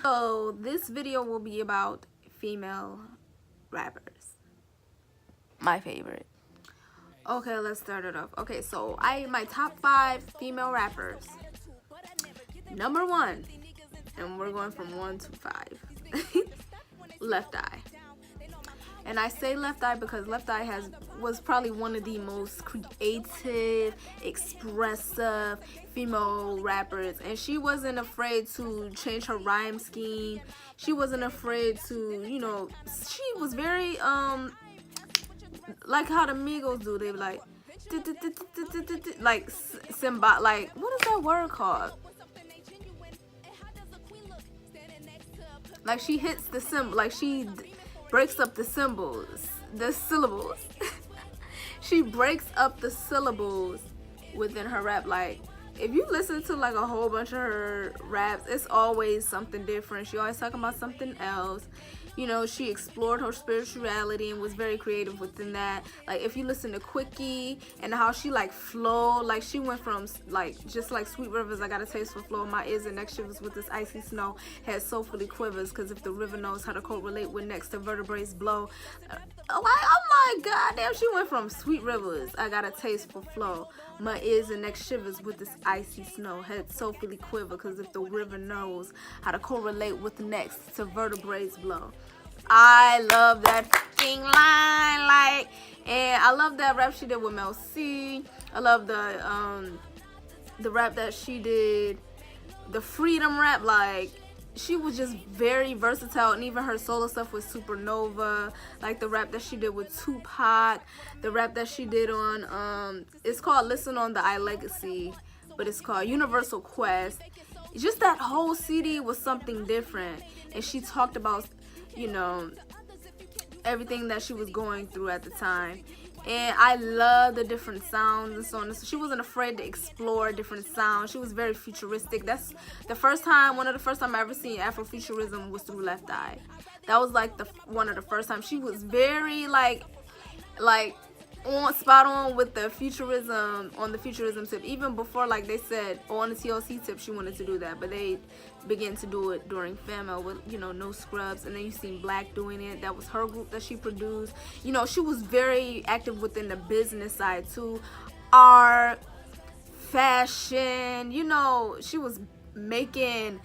So this video will be about female rappers, my favorite. Okay, let's start it off. Okay, so my top 5 female rappers. Number 1, and we're going from 1 to 5. Left Eye. And I say Left Eye because Left Eye was probably one of the most creative, expressive female rappers, and she wasn't afraid to change her rhyme scheme. She wasn't afraid to, you know, she was very like how the Migos do. They like symbol, like what is that word called? Like she hits the symbol, like she breaks up the syllables. She breaks up the syllables within her rap. Like if you listen to like a whole bunch of her raps, it's always something different. She always talking about something else. You know, she explored her spirituality and was very creative within that. Like if you listen to Quickie and how she like flowed, like she went from like just like Sweet Rivers, I got a taste for flow, my ears and neck shivers with this icy snow, had soulfully quivers, cause if the river knows how to correlate with next to vertebrae blow. I'm like, goddamn, she went from Sweet Rivers, I got a taste for flow, my ears and neck shivers with this icy snow, had soulfully quiver, cause if the river knows how to correlate with next to vertebrae blow. I love that fucking line, like, and I love that rap she did with Mel C. I love the rap that she did, the freedom rap. Like she was just very versatile, and even her solo stuff with Supernova, like the rap that she did with Tupac, the rap that she did on it's called Listen on the I Legacy, but it's called Universal Quest. Just that whole CD was something different, and she talked about, you know, everything that she was going through at the time. And I love the different sounds and so on. So she wasn't afraid to explore different sounds. She was very futuristic. That's the first time, one of the first time I ever seen Afrofuturism was through Left Eye. That was like one of the first times. She was very like spot on with the futurism, on the futurism tip. Even before, like they said, on the TLC tip, she wanted to do that, but they began to do it during Fama with, you know, No Scrubs. And then you seen Black doing it. That was her group that she produced. You know, she was very active within the business side too, art, fashion. You know, she was making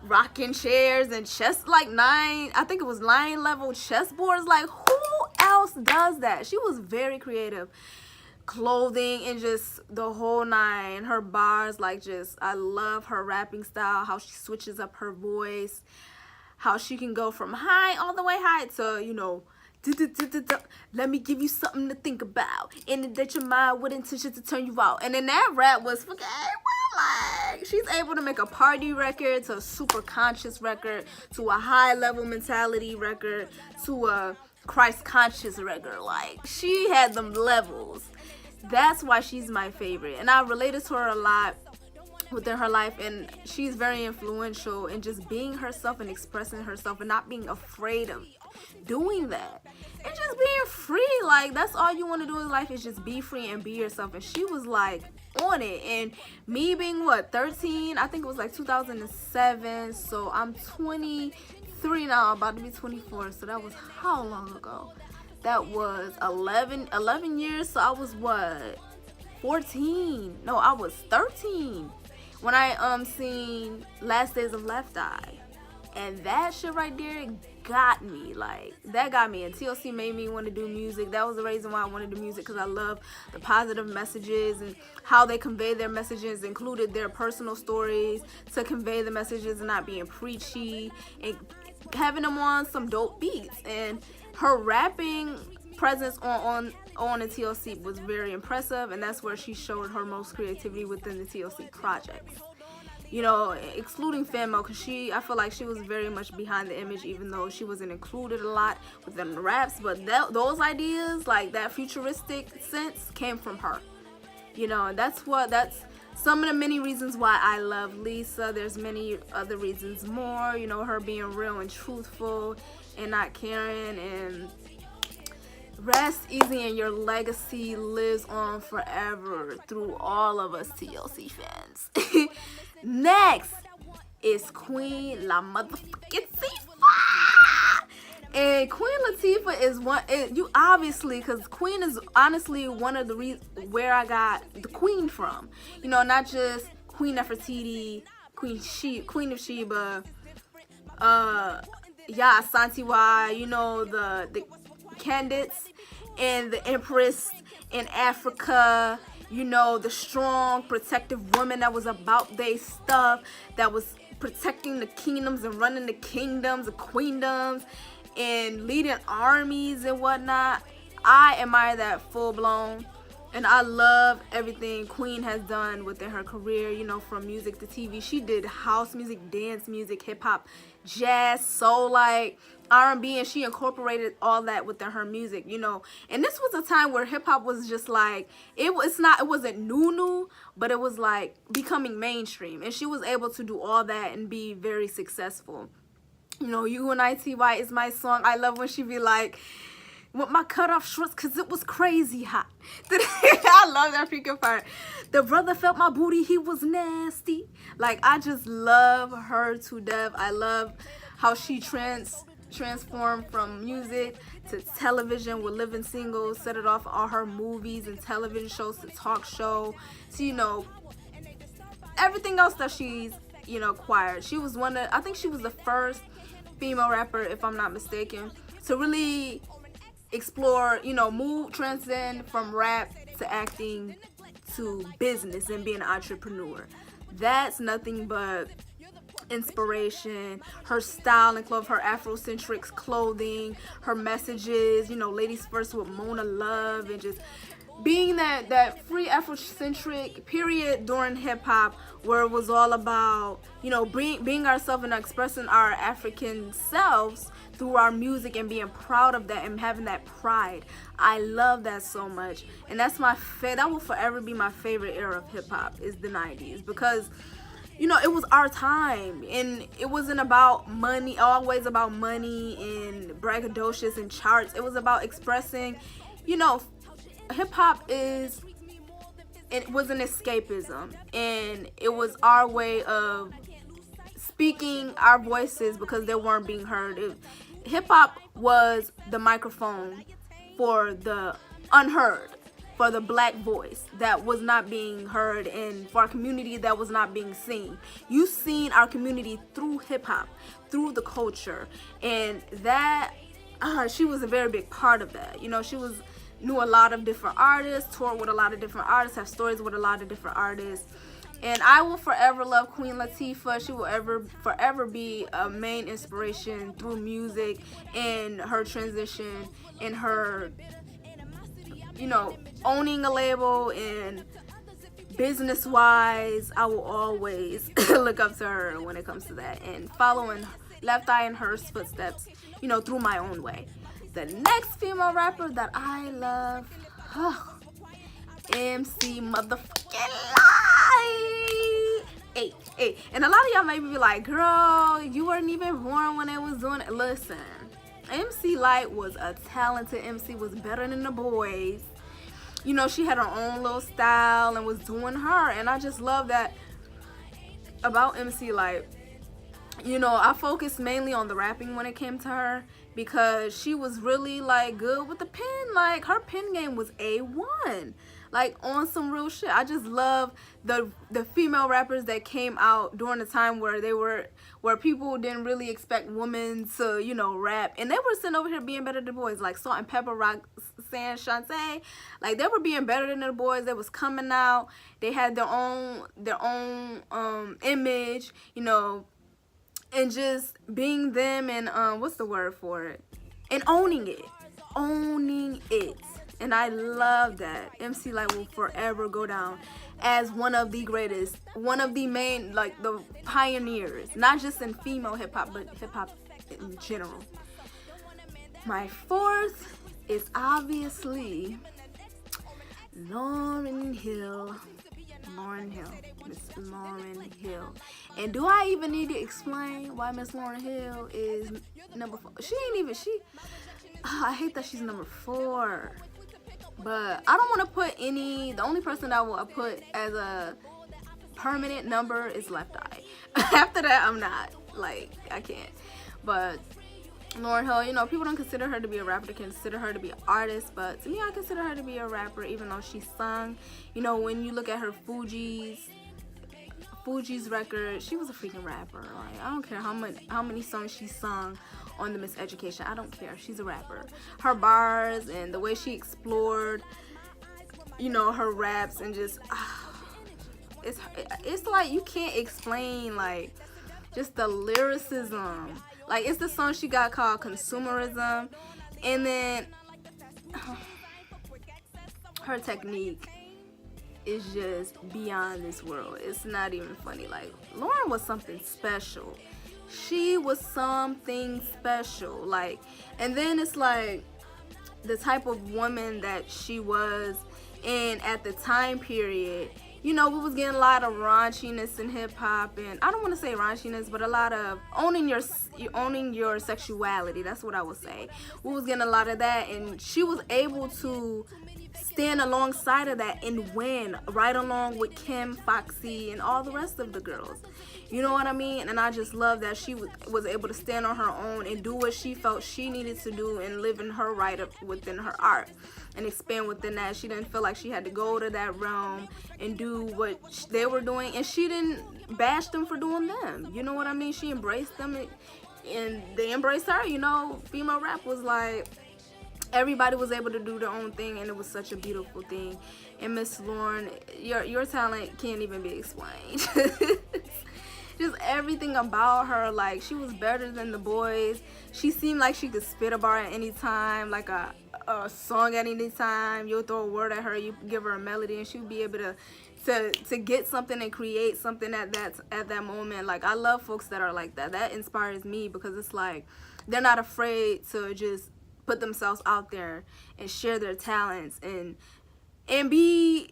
rocking chairs and I think it was 9-level chessboards. Like, who else does that? She was very creative. Clothing and just the whole 9. Her bars, like, just, I love her rapping style, how she switches up her voice, how she can go from high, all the way high to, you know, let me give you something to think about, and that your mind with intention to turn you out. And then that rap was fucking, like, she's able to make a party record, to a super conscious record, to a high level mentality record, to a Christ conscious record. Like, she had them levels. That's why she's my favorite, and I related to her a lot within her life, and she's very influential in just being herself and expressing herself and not being afraid of doing that and just being free. Like, that's all you want to do in life, is just be free and be yourself. And she was like on it. And me being what, 13, I think it was like 2007, so I'm 23 now, about to be 24. So that was how long ago? That was 11 years. So I was what, 14? No, I was 13 when I seen Last Days of Left Eye. And that shit right there got me. Like, that got me. And TLC made me want to do music. That was the reason why I wanted to do music, because I love the positive messages and how they convey their messages, included their personal stories to convey the messages and not being preachy, and having them on some dope beats. And her rapping presence on the TLC was very impressive, and that's where she showed her most creativity within the TLC projects. You know, excluding Famo, because I feel like she was very much behind the image, even though she wasn't included a lot within the raps. But those ideas, like that futuristic sense, came from her. You know, and that's some of the many reasons why I love Lisa. There's many other reasons more. You know, her being real and truthful and not caring. And rest easy, and your legacy lives on forever through all of us TLC fans. Next, is Queen La motherfucking Latifah. And Queen Latifah is you obviously, because Queen is honestly one of the reasons where I got the Queen from. You know, not just Queen Nefertiti, Queen of Sheba, Santiwa, you know, the candidates and the Empress in Africa, you know, the strong, protective woman that was about their stuff, that was protecting the kingdoms and running the kingdoms, the queendoms, and leading armies and whatnot. I admire that full blown. And I love everything Queen has done within her career, you know, from music to TV. She did house music, dance music, hip hop, jazz, soul, like R&B, and she incorporated all that within her music, you know. And this was a time where hip hop was just like, it wasn't new, but it was like becoming mainstream. And she was able to do all that and be very successful. You know, UNITY is my song. I love when she be like, with my cut off shorts, cause it was crazy hot. I love that freaking part. The brother felt my booty, he was nasty. Like, I just love her to death. I love how she transformed from music to television with Living Single, set it off all her movies and television shows to talk show to, you know, everything else that she's, you know, acquired. She was I think she was the first female rapper, if I'm not mistaken, to really explore, you know, transcend from rap to acting to business and being an entrepreneur. That's nothing but inspiration. Her style and her Afrocentric clothing, her messages, you know, ladies first with Mona Love, and just being that free Afrocentric period during hip hop, where it was all about, you know, being ourselves and expressing our African selves through our music and being proud of that and having that pride. I love that so much. And that's that will forever be my favorite era of hip hop, is the 90s, because, you know, it was our time, and it wasn't about money, always about money and braggadocious and charts. It was about expressing, you know, hip hop it was an escapism, and it was our way of speaking our voices because they weren't being heard. Hip hop was the microphone for the unheard, for the black voice that was not being heard, and for our community that was not being seen. You seen our community through hip hop, through the culture, and that she was a very big part of that. You know, knew a lot of different artists, toured with a lot of different artists, have stories with a lot of different artists. And I will forever love Queen Latifah. She will forever be a main inspiration through music and her transition and her, you know, owning a label, and business-wise, I will always look up to her when it comes to that, and following Left Eye in her footsteps, you know, through my own way. The next female rapper that I love, MC motherfucking Light. Hey. And a lot of y'all may be like, girl, you weren't even born when they was doing it. Listen, MC Light was a talented MC, was better than the boys. You know, she had her own little style and was doing her. And I just love that about MC Light. You know, I focused mainly on the rapping when it came to her, because she was really like good with the pen. Like, her pen game was A1, like on some real shit. I just love the female rappers that came out during the time where people didn't really expect women to, you know, rap, and they were sitting over here being better than boys, like Salt and Pepper, Roxanne Shante. Like, they were being better than the boys. They was coming out, they had their own image, you know, and just being them, and what's the word for it? And owning it. And I love that. MC Light will forever go down as one of the greatest, one of the main, like, the pioneers, not just in female hip hop, but hip hop in general. My fourth is obviously Lauryn Hill. Miss Lauryn Hill. And do I even need to explain why Miss Lauryn Hill is number 4? I hate that she's number 4. But I don't want to put the only person I will put as a permanent number is Left Eye. After that, I'm not. Like, I can't. But Lauryn Hill, you know, people don't consider her to be a rapper. They consider her to be an artist. But to me, I consider her to be a rapper, even though she sung. You know, when you look at her Fugees record, she was a freaking rapper. Like, I don't care how many songs she sung on the Miseducation. I don't care. She's a rapper. Her bars and the way she explored, you know, her raps and just it's like you can't explain like just the lyricism. Like, it's the song she got called Consumerism, and then her technique is just beyond this world. It's not even funny. Like, Lauryn was something special. She was something special. Like, and then it's like the type of woman that she was, and at the time period, you know, we was getting a lot of raunchiness in hip hop, and I don't want to say raunchiness, but a lot of owning your sexuality. That's what I would say. We was getting a lot of that, and she was able to stand alongside of that and win, right along with Kim, Foxy, and all the rest of the girls. You know what I mean? And I just love that she was able to stand on her own and do what she felt she needed to do and live in her right within her art and expand within that. She didn't feel like she had to go to that realm and do what they were doing, and she didn't bash them for doing them. You know what I mean? She embraced them, and they embraced her. You know, female rap was like, everybody was able to do their own thing, and it was such a beautiful thing. And Miss Lauryn, your talent can't even be explained. Just everything about her, like, she was better than the boys. She seemed like she could spit a bar at any time, like a song at any time. You'll throw a word at her, you give her a melody, and she'll be able to get something and create something at that moment. Like, I love folks that are like that. That inspires me, because it's like they're not afraid to just put themselves out there and share their talents and be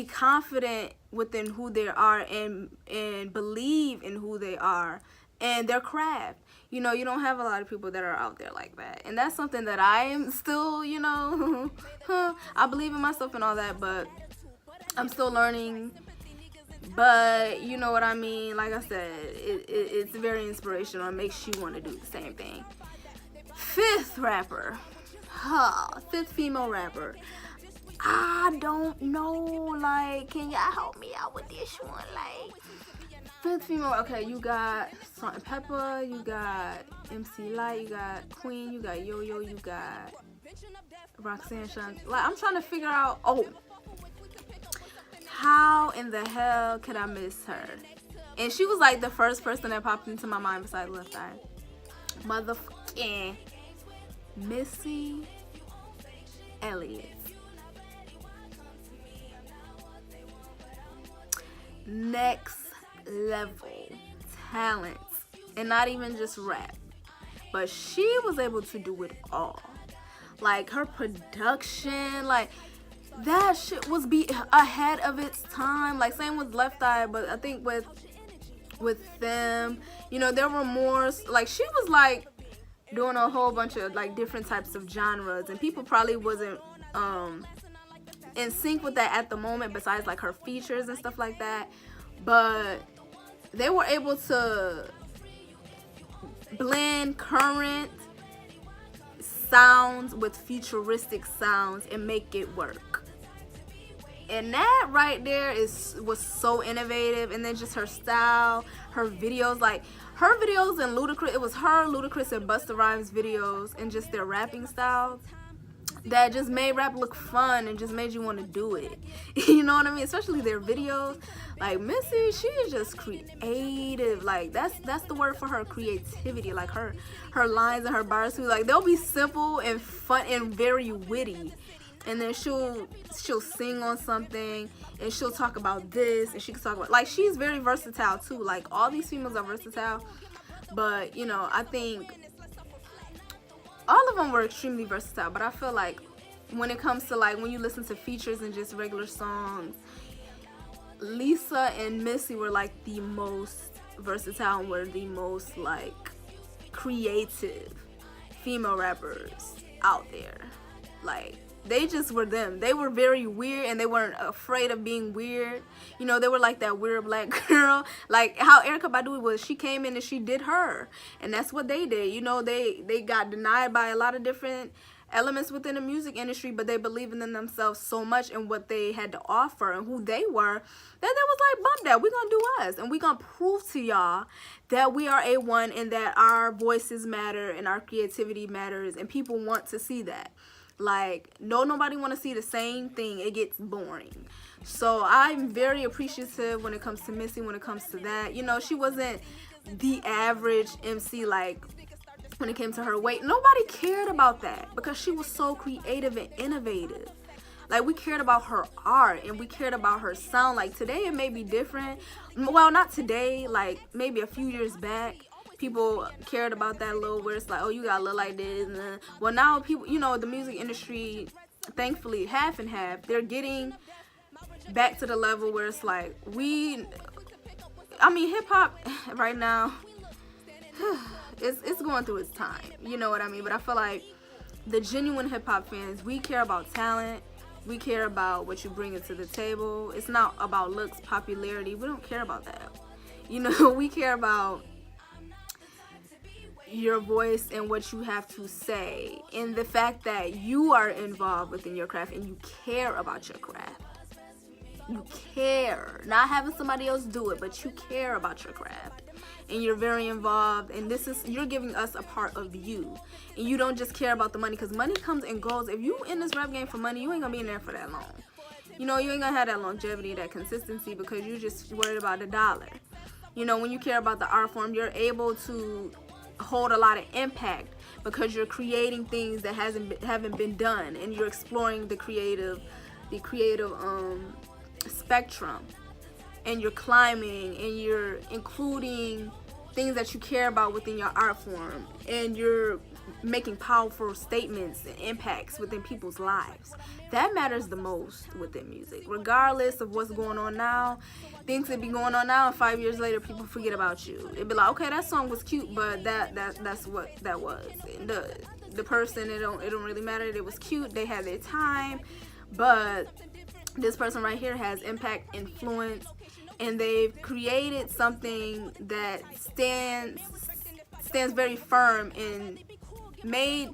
confident within who they are, and believe in who they are and their craft. You know, you don't have a lot of people that are out there like that, and that's something that I am still, you know, I believe in myself and all that, but I'm still learning. But you know what I mean? Like I said, it's very inspirational. It makes you want to do the same thing. Fifth female rapper. I don't know, like, can y'all help me out with this one? Like, fifth female, okay, you got Salt-N-Pepa, you got MC Lyte, you got Queen, you got Yo-Yo, you got Roxanne Shante. Like, I'm trying to figure out, how in the hell could I miss her? And she was like the first person that popped into my mind besides Left Eye. Motherfucking Missy Elliott. Next level talent, and not even just rap, but she was able to do it all. Like, her production, like, that shit was ahead of its time. Like, same with Left Eye, but I think with them, you know, there were more, like, she was like doing a whole bunch of like different types of genres, and people probably wasn't in sync with that at the moment, besides like her features and stuff like that. But they were able to blend current sounds with futuristic sounds and make it work. And that right there was so innovative. And then just her style, her videos, like her videos and Ludacris, it was her, Ludacris, and Busta Rhymes videos, and just their rapping styles that just made rap look fun and just made you want to do it. You know what I mean? Especially their videos. Like, Missy, she is just creative. Like, that's the word for her, creativity. Like, her lines and her bars too, like, they'll be simple and fun and very witty. And then she'll sing on something, and she'll talk about this, and she can talk about, like, she's very versatile too. Like, all these females are versatile, but you know, I think all of them were extremely versatile. But I feel like when it comes to, like, when you listen to features and just regular songs, Lisa and Missy were like the most versatile and were the most like creative female rappers out there. Like, They just were them. They were very weird, and they weren't afraid of being weird. You know, they were like that weird black girl. Like how Erykah Badu was, she came in and she did her. And that's what they did. You know, they got denied by a lot of different elements within the music industry, but they believed in themselves so much and what they had to offer and who they were, that they was like, bump that, we're gonna do us, and we're gonna prove to y'all that we are A1 and that our voices matter and our creativity matters, and people want to see that. Like, nobody want to see the same thing. It gets boring. So I'm very appreciative when it comes to Missy, when it comes to that. You know, she wasn't the average MC, like, when it came to her weight. Nobody cared about that because she was so creative and innovative. Like, we cared about her art and we cared about her sound. Like, today it may be different. Well, not today, like maybe a few years back, people cared about that a little, where it's like, oh, you gotta look like this. Well, now people, you know, the music industry, thankfully, half and half, they're getting back to the level where it's like, hip hop right now, it's going through its time, you know what I mean? But I feel like the genuine hip hop fans, we care about talent, we care about what you bring to the table. It's not about looks, popularity. We don't care about that. You know, we care about your voice and what you have to say, and the fact that you are involved within your craft and you care about your craft. You care, not having somebody else do it, but you care about your craft and you're very involved, and you're giving us a part of you, and you don't just care about the money, because money comes and goes. If you in this rap game for money, you ain't gonna be in there for that long. You know, you ain't gonna have that longevity, that consistency, because you're just worried about the dollar. You know, when you care about the art form, you're able to hold a lot of impact because you're creating things that haven't been done, and you're exploring the creative spectrum, and you're climbing, and you're including things that you care about within your art form, and you're making powerful statements and impacts within people's lives. That matters the most within music, regardless of what's going on now. Things that be going on now, and 5 years later people forget about you. It'd be like, okay, that song was cute, but that's what that was. The person, it don't really matter. It was cute, they had their time, but this person right here has impact, influence, and they've created something that stands very firm and made,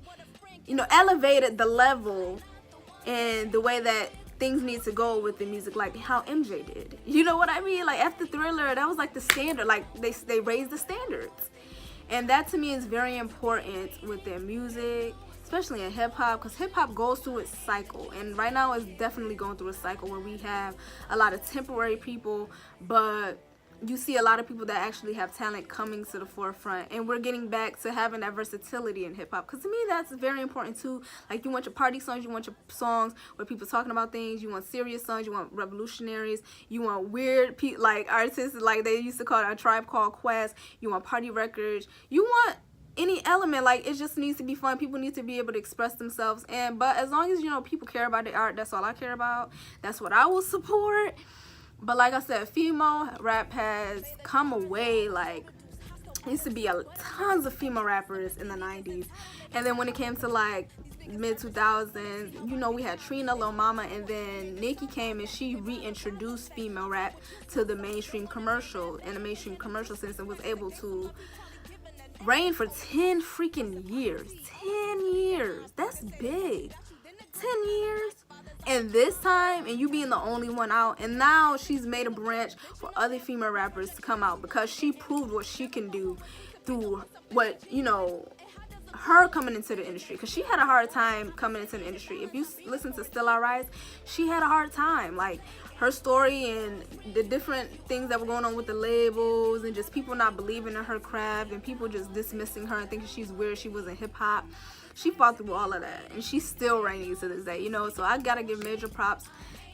you know, elevated the level and the way that things need to go with the music, like how MJ did. You know what I mean? Like after Thriller, that was like the standard. Like they raised the standards, and that to me is very important with their music, especially in hip hop, because hip hop goes through its cycle, and right now it's definitely going through a cycle where we have a lot of temporary people, but you see a lot of people that actually have talent coming to the forefront, and we're getting back to having that versatility in hip hop, because to me that's very important too. Like, you want your party songs, you want your songs where people talking about things, you want serious songs, you want revolutionaries, you want weird like artists like they used to call it A Tribe Called Quest, you want party records, you want any element. Like, it just needs to be fun. People need to be able to express themselves, but as long as, you know, people care about the art, that's all I care about. That's what I will support. But like I said, female rap has come away. Like, there used to be tons of female rappers in the 90s, and then when it came to like mid 2000s, you know, we had Trina, Lil Mama, and then Nicki came and she reintroduced female rap to the mainstream commercial, in the mainstream commercial sense, and was able to reign for 10 freaking years. 10 years. That's big. 10 years. And this time, and you being the only one out, and now she's made a branch for other female rappers to come out, because she proved what she can do through what, you know, her coming into the industry, because she had a hard time coming into the industry. If you listen to Still I Rise, she had a hard time. Like, her story and the different things that were going on with the labels, and just people not believing in her craft, and people just dismissing her and thinking she's weird, she wasn't hip-hop. She fought through all of that, and she's still reigning to this day, you know. So I gotta give major props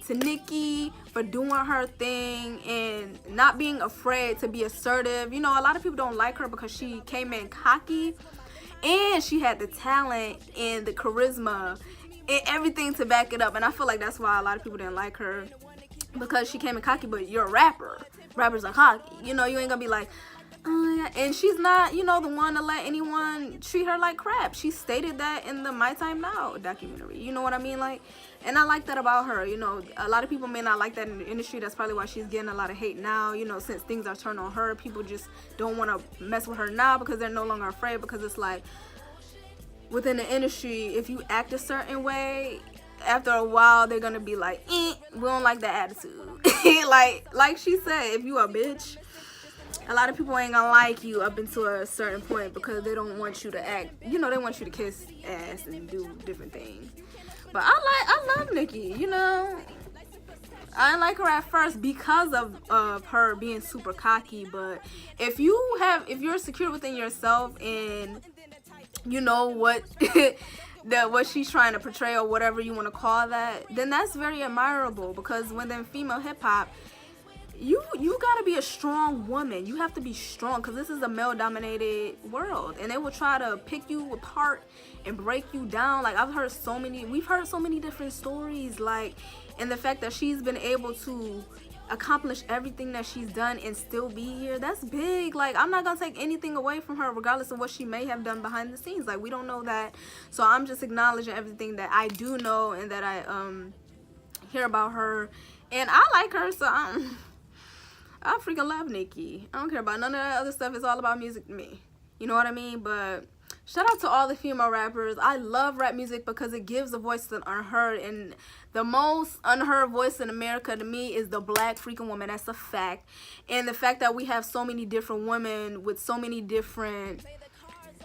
to Nicki for doing her thing and not being afraid to be assertive. You know, a lot of people don't like her because she came in cocky, and she had the talent and the charisma and everything to back it up. And I feel like that's why a lot of people didn't like her, because she came in cocky. But you're a rapper. Rappers are cocky. You know, you ain't gonna be like, oh my and she's not, you know, the one to let anyone treat her like crap. She stated that in the My Time Now documentary. You know what I mean? Like, and I like that about her. You know, a lot of people may not like that in the industry. That's probably why she's getting a lot of hate now. You know, since things are turned on her, people just don't want to mess with her now because they're no longer afraid. Because it's like, within the industry, if you act a certain way, after a while they're gonna be like, we don't like that attitude. like she said, if you a bitch, a lot of people ain't gonna like you up until a certain point because they don't want you to act, you know, they want you to kiss ass and do different things. But I love Nicki, you know. I didn't like her at first because of her being super cocky, but if you're secure within yourself and you know what what she's trying to portray or whatever you want to call that, then that's very admirable. Because within female hip-hop, you gotta be a strong woman. You have to be strong because this is a male-dominated world, and they will try to pick you apart and break you down. Like, we've heard so many different stories, like, and the fact that she's been able to accomplish everything that she's done and still be here, that's big. Like, I'm not gonna take anything away from her regardless of what she may have done behind the scenes. Like, we don't know that, so I'm just acknowledging everything that I do know and that I hear about her, and I like her, so I freaking love Nicki. I don't care about none of that other stuff. It's all about music to me, you know what I mean? But shout out to all the female rappers. I love rap music because it gives a voice to the unheard, and the most unheard voice in America to me is the black freaking woman. That's a fact. And the fact that we have so many different women with so many different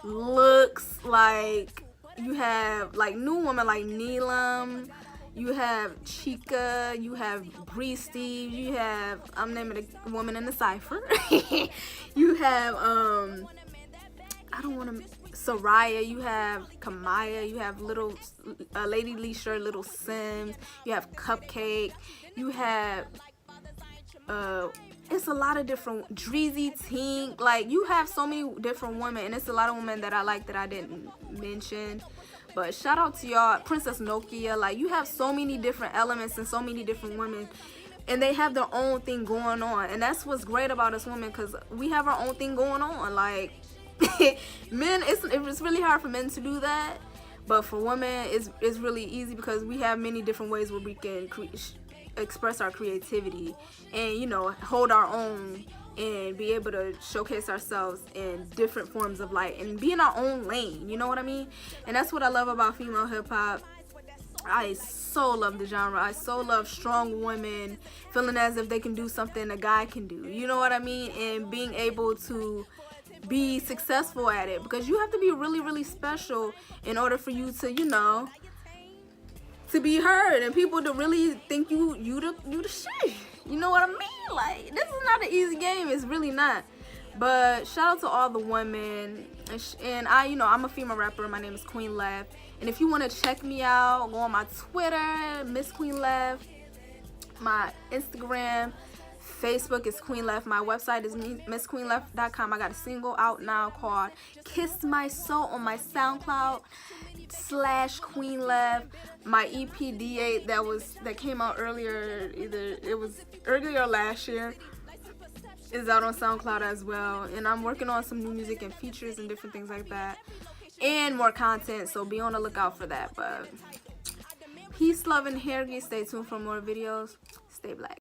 looks, like you have like new women like Neelam, you have Chica, you have Bree Steve, you have, I'm naming a woman in the cypher. You have Soraya, you have Kamaya, you have little Lady Leisha, Little Sims, you have Cupcake, you have it's a lot of different, Dreezy, Tink, like you have so many different women, and it's a lot of women that I like that I didn't mention. But shout out to y'all. Princess Nokia, like you have so many different elements and so many different women, and they have their own thing going on, and that's what's great about us women, because we have our own thing going on. Like men, it's really hard for men to do that, but for women it's really easy because we have many different ways where we can express our creativity and, you know, hold our own and be able to showcase ourselves in different forms of light and be in our own lane, you know what I mean? And that's what I love about female hip-hop. I so love the genre. I so love strong women feeling as if they can do something a guy can do, you know what I mean? And being able to be successful at it, because you have to be really, really special in order for you to, you know, to be heard and people to really think you the shit. You know what I mean? Like, this is not an easy game. It's really not. But shout out to all the women. And I, you know, I'm a female rapper. My name is Queen Left. And if you want to check me out, go on my Twitter, Miss Queen Left. My Instagram, Facebook is Queen Left. My website is MissQueenLeft.com. I got a single out now called Kiss My Soul on my SoundCloud /Queen Left. My EP D8 that came out earlier, either it was earlier or last year, is out on SoundCloud as well. And I'm working on some new music and features and different things like that, and more content, so be on the lookout for that. But peace, love, and hair grease. Stay tuned for more videos. Stay black.